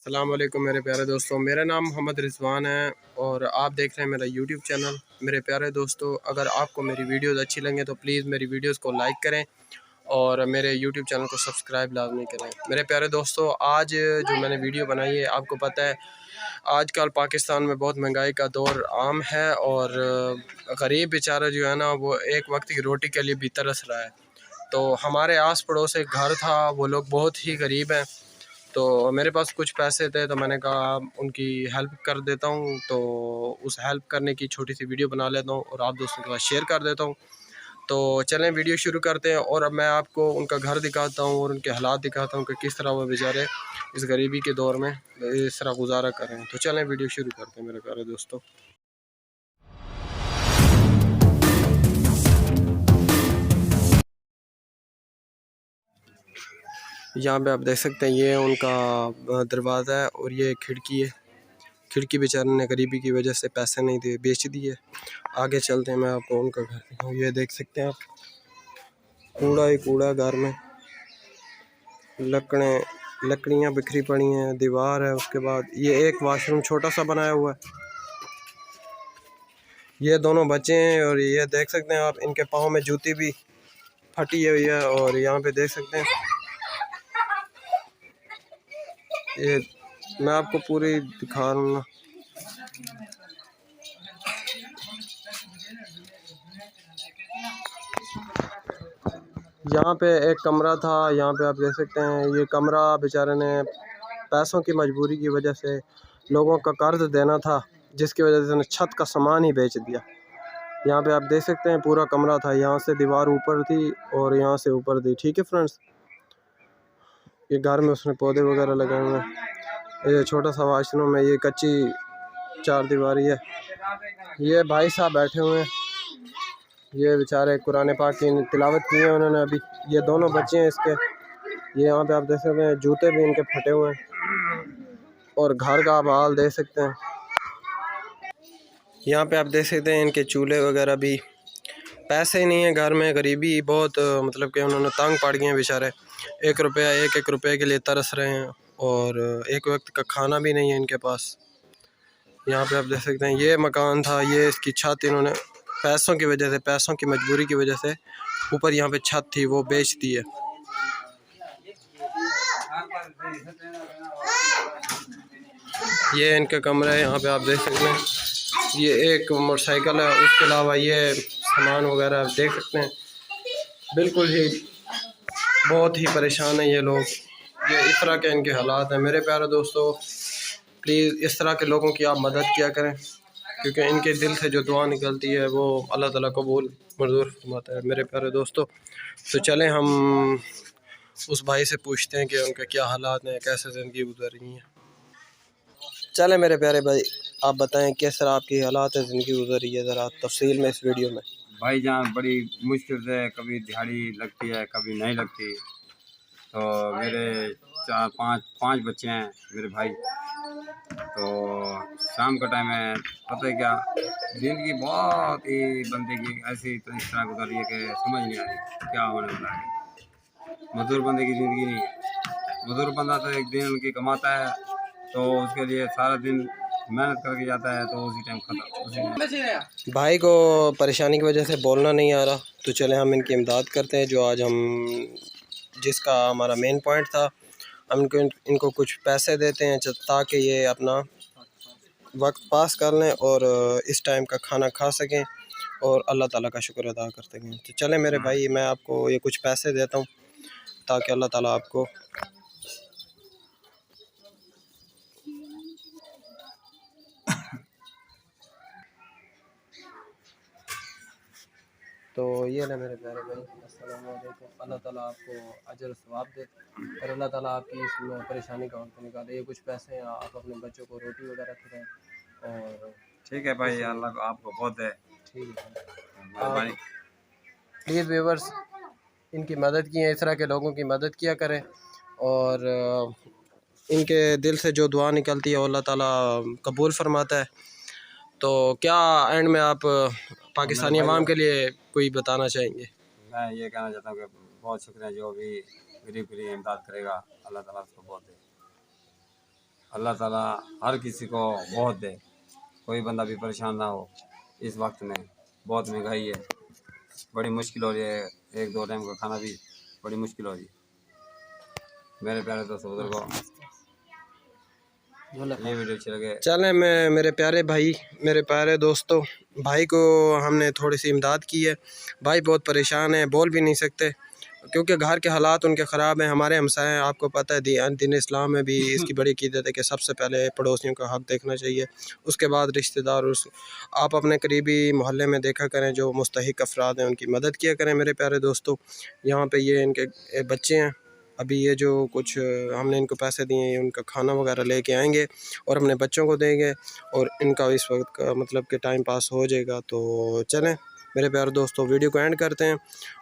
अस्सलाम वालेकुम मेरे प्यारे दोस्तों, मेरा नाम मोहम्मद रिजवान है और आप देख रहे हैं मेरा यूट्यूब चैनल। मेरे प्यारे दोस्तों, अगर आपको मेरी वीडियोस अच्छी लगें तो प्लीज़ मेरी वीडियोस को लाइक करें और मेरे यूट्यूब चैनल को सब्सक्राइब लाजमी करें। मेरे प्यारे दोस्तों, आज जो मैंने वीडियो बनाई है, आपको पता है आजकल पाकिस्तान में बहुत महंगाई का दौर आम है और गरीब बेचारा जो है ना, वो एक वक्त की रोटी के लिए भी तरस रहा है। तो हमारे आस पड़ोस एक घर था, वो लोग बहुत ही गरीब हैं। तो मेरे पास कुछ पैसे थे तो मैंने कहा उनकी हेल्प कर देता हूँ। तो उस हेल्प करने की छोटी सी वीडियो बना लेता हूँ और आप दोस्तों के साथ शेयर कर देता हूँ। तो चलें वीडियो शुरू करते हैं और अब मैं आपको उनका घर दिखाता हूँ और उनके हालात दिखाता हूँ कि किस तरह वो बेचारे इस गरीबी के दौर में इस तरह गुजारा कर रहे हैं। तो चलें वीडियो शुरू करते हैं मेरे प्यारे दोस्तों। यहाँ पे आप देख सकते हैं ये उनका दरवाज़ा है और ये खिड़की है। खिड़की बेचारे ने गरीबी की वजह से पैसे नहीं दिए, बेच दिए। आगे चलते हैं, मैं आपको उनका घर दिखाऊँ। ये देख सकते हैं आप, कूड़ा ही कूड़ा, घर में लकड़ियाँ बिखरी पड़ी हैं, दीवार है। उसके बाद ये एक वाशरूम छोटा सा बनाया हुआ है। ये दोनों बच्चे हैं और ये देख सकते हैं आप, इनके पाँव में जूती भी फटी हुई है। और यहाँ पे देख सकते हैं, ये मैं आपको पूरी दिखा रहा हूँ। यहाँ पे एक कमरा था, यहाँ पे आप देख सकते हैं ये कमरा बेचारे ने पैसों की मजबूरी की वजह से, लोगों का कर्ज देना था जिसकी वजह से उसने छत का सामान ही बेच दिया। यहाँ पे आप देख सकते हैं पूरा कमरा था, यहाँ से दीवार ऊपर थी और यहाँ से ऊपर थी। ठीक है फ्रेंड्स, ये घर में उसने पौधे वगैरह लगाए हुए हैं। ये छोटा सा वाशरूम है, ये कच्ची चार दीवारी है। ये भाई साहब बैठे हुए हैं, ये बेचारे कुरान पाक की तिलावत की है उन्होंने अभी। ये दोनों बच्चे हैं इसके, ये यहाँ पे आप देख सकते हैं जूते भी इनके फटे हुए हैं और घर का आप हाल देख सकते हैं। यहाँ पे आप देख सकते हैं इनके चूल्हे वगैरह भी, पैसे ही नहीं है घर में, गरीबी बहुत, मतलब कि उन्होंने तंग पड़ गए हैं बेचारे। एक एक रुपये के लिए तरस रहे हैं और एक वक्त का खाना भी नहीं है इनके पास। यहाँ पे आप देख सकते हैं ये मकान था, ये इसकी छत इन्होंने पैसों की वजह से, पैसों की मजबूरी की वजह से, ऊपर यहाँ पे छत थी वो बेच दी है। ये इनका कमरा है, यहाँ पे आप देख सकते हैं ये एक मोटरसाइकिल है। उसके अलावा ये सामान वगैरह आप देख सकते हैं। बिल्कुल ही बहुत ही परेशान है ये लोग, ये इस तरह के इनके हालात हैं। मेरे प्यारे दोस्तों, प्लीज़ इस तरह के लोगों की आप मदद किया करें, क्योंकि इनके दिल से जो दुआ निकलती है वो अल्लाह ताला कबूल मंजूर फरमाता है। मेरे प्यारे दोस्तों, तो चलें हम उस भाई से पूछते हैं कि उनके क्या हालात हैं, कैसे ज़िंदगी गुजर रही है। चलें मेरे प्यारे भाई, आप बताएं किस तरह आपकी हालात है, ज़िंदगी गुजर रही है, ज़रा तफसील में इस वीडियो में। भाई जान बड़ी मुश्किल से कभी दिहाड़ी लगती है, कभी नहीं लगती। तो मेरे चार पाँच बच्चे हैं मेरे भाई। तो शाम का टाइम है, पता है क्या, ज़िंदगी बहुत ही बंदे की ऐसी तो इस तरह गुजर रही है कि समझ नहीं आ रही क्या होने वाला है। मजदूर बंदे की ज़िंदगी नहीं। मजदूर बंदा तो एक दिन उनकी कमाता है, तो उसके लिए सारा दिन मेहनत करके जाता है, तो उसी टाइम खत्म। भाई को परेशानी की वजह से बोलना नहीं आ रहा, तो चले हम इनकी इमदाद करते हैं। जो आज हम जिसका हमारा मेन पॉइंट था, हम इनको कुछ पैसे देते हैं ताकि ये अपना वक्त पास कर लें और इस टाइम का खाना खा सकें और अल्लाह ताला का शुक्र अदा कर सकें। तो चले मेरे भाई, मैं आपको ये कुछ पैसे देता हूँ ताकि अल्लाह ताला आपको, तो ये ना मेरे प्यारे भाई, अस्सलाम वालेकुम। अल्लाह ताला आपको अजर सवाब दे और अल्लाह ताला आपकी इस परेशानी का वक्त निकाले। ये कुछ पैसे हैं, आप अपने बच्चों को रोटी वगैरह खिलाएं। और ठीक है भाई, अल्लाह आपको बहुत है। ठीक है, प्लीज़ व्यूअर्स इनकी मदद किए, इस तरह के लोगों की मदद किया करें और इनके दिल से जो दुआ निकलती है अल्लाह ताला कबूल फरमाता है। तो क्या एंड में आप पाकिस्तानी अवाम के लिए कोई बताना चाहेंगे? मैं ये कहना चाहता हूँ कि बहुत शुक्रिया, जो भी गरीब के लिए इमदाद करेगा अल्लाह ताला उसको बहुत दे। अल्लाह ताला हर किसी को बहुत दे, कोई बंदा भी परेशान ना हो। इस वक्त में बहुत महंगाई है, बड़ी मुश्किल हो रही है, एक दो टाइम का खाना भी बड़ी मुश्किल हो रही है। मेरे प्यारे दोस्तों बुजुर्गों, ये वीडियो अच्छी लगे चलें, मैं मेरे प्यारे भाई, मेरे प्यारे दोस्तों, भाई को हमने थोड़ी सी इमदाद की है। भाई बहुत परेशान है, बोल भी नहीं सकते क्योंकि घर के हालात उनके ख़राब हैं। हमारे हमसाए हैं, आपको पता है दीन इस्लाम में भी इसकी बड़ी क़ीदत है कि सबसे पहले पड़ोसियों का हक़ देखना चाहिए, उसके बाद रिश्तेदार। उस आप अपने करीबी मोहल्ले में देखा करें, जो मुस्तहिक अफराद हैं उनकी मदद किया करें। मेरे प्यारे दोस्तों, यहाँ पे ये इनके बच्चे हैं, अभी ये जो कुछ हमने इनको पैसे दिए हैं, उनका खाना वगैरह लेके आएंगे और अपने बच्चों को देंगे और इनका इस वक्त का मतलब कि टाइम पास हो जाएगा। तो चलें मेरे प्यारे दोस्तों, वीडियो को एंड करते हैं।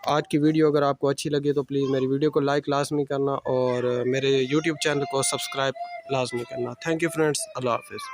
आज की वीडियो अगर आपको अच्छी लगी तो प्लीज़ मेरी वीडियो को लाइक लाजमी करना और मेरे यूट्यूब चैनल को सब्सक्राइब लाजमी करना। थैंक यू फ्रेंड्स, अल्लाह हाफ़िज़।